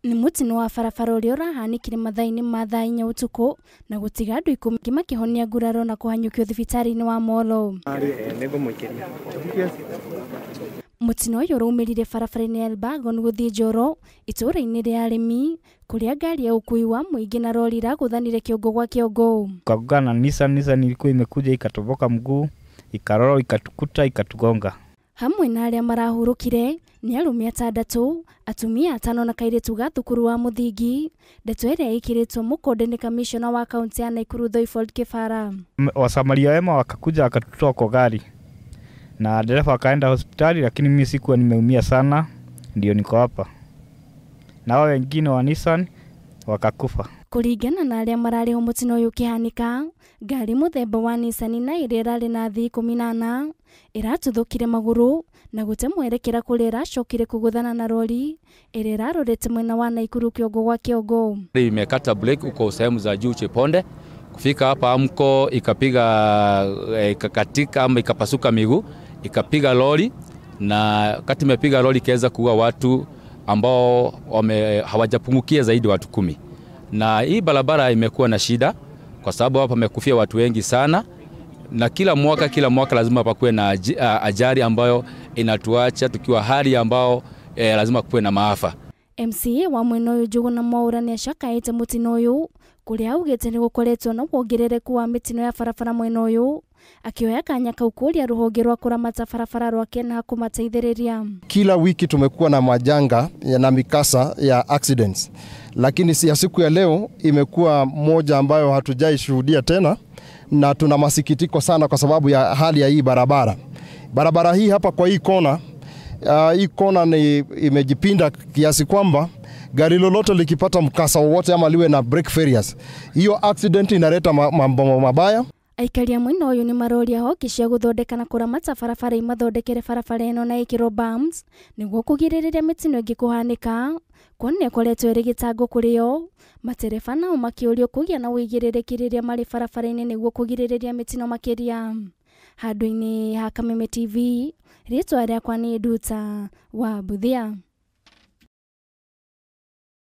Ni mutino wa barabara uria urahanikire mathaa-ini ma thaa 4 utuku na gutiga andu 10 makihonia nguraro na kuhanyukio thibitari-ini wa Molo. Mutino uyu uraumirire barabara-ini ya Elbagon guthii Njoro, itura-ini ria arimi, kuria ngari ya ukui wa muingi na lori iraguthanire kiongo gwa kiongo. Kagana Nissan ilikuwa imekuja ikatoboka mguu, ikaroro ikatukuta ikatugonga. Hamwe na aria marahurukire ni arume 6, atumia 5 na kairitu ga thukuru wa muthingi. Ndeto iria ikiritwo mukonde ni commissioner wa kaunti ya Nakuru Thoifold Kifara. Wasamaria wema wakakuja wakatutoa kwa gari na dereva akaenda hospitali, lakini mimi sikuwa nimeumia sana, ndio niko hapa. Na wao wengine wa Nissan wakakufa. Kuringana na aria marari ho mutino uyu kihanika, ngari muthemba wa Nissan na iria irari na thii 18 iratuthukire maguru na gute mwerekera kuri iracokire kuguthana na lori iria irarorete mwena wa Nakuru kiongo gwa kiongo. Imekata break uko sehemu za juu Cheponde, kufika hapa amko ikapiga ikakatika ama ikapasuka miguu, ikapiga lori, na wakati imepiga lori ikaweza kuua watu ambao hawajapungukia zaidi watu 10. Na hii barabara imekuwa na shida kwa sababu hapa pamekufia watu wengi sana, na kila mwaka lazima pakuwe na ajali ambayo inatuacha tukiwa hali ambao lazima kuwe na maafa. MCA wa mwena uyu Njuguna Mwaura ni ashakaite mutino uyu kuria augite ni gukoretwo na wongerereku wa mitino ya barabara mwena uyu, akioya kanya kau kuria ruhonge rwa kuramata barabara rwake na kumateithiriria. Kila wiki tumekuwa na majanga na mikasa ya accidents, lakini si ya siku ya leo imekuwa moja ambayo hatujaishuhudia tena, na tuna masikitiko sana kwa sababu ya hali ya hii barabara. Barabara hii hapa kwa hii kona ni imejipinda kiasi kwamba gari lolote likipata mkasa wowote ama liwe na brake failures, hiyo accident inaleta mambo mabaya. Aikaria mwena uyu ni maroria hoki cia guthondeka na kuramata barabara imathondekere barabara ino na ikiro bumps niguo kugiririria mitino ingi kuhanika, kwani akoretwo iri gitango kurio. Matereba nao makiurio kugia na wigiririkia riria mari barabara-ini niguo kugiririria mitino makiria. Handu-ini ha Kameme TV, ritwa riakwa ni Nduta wa Buthia.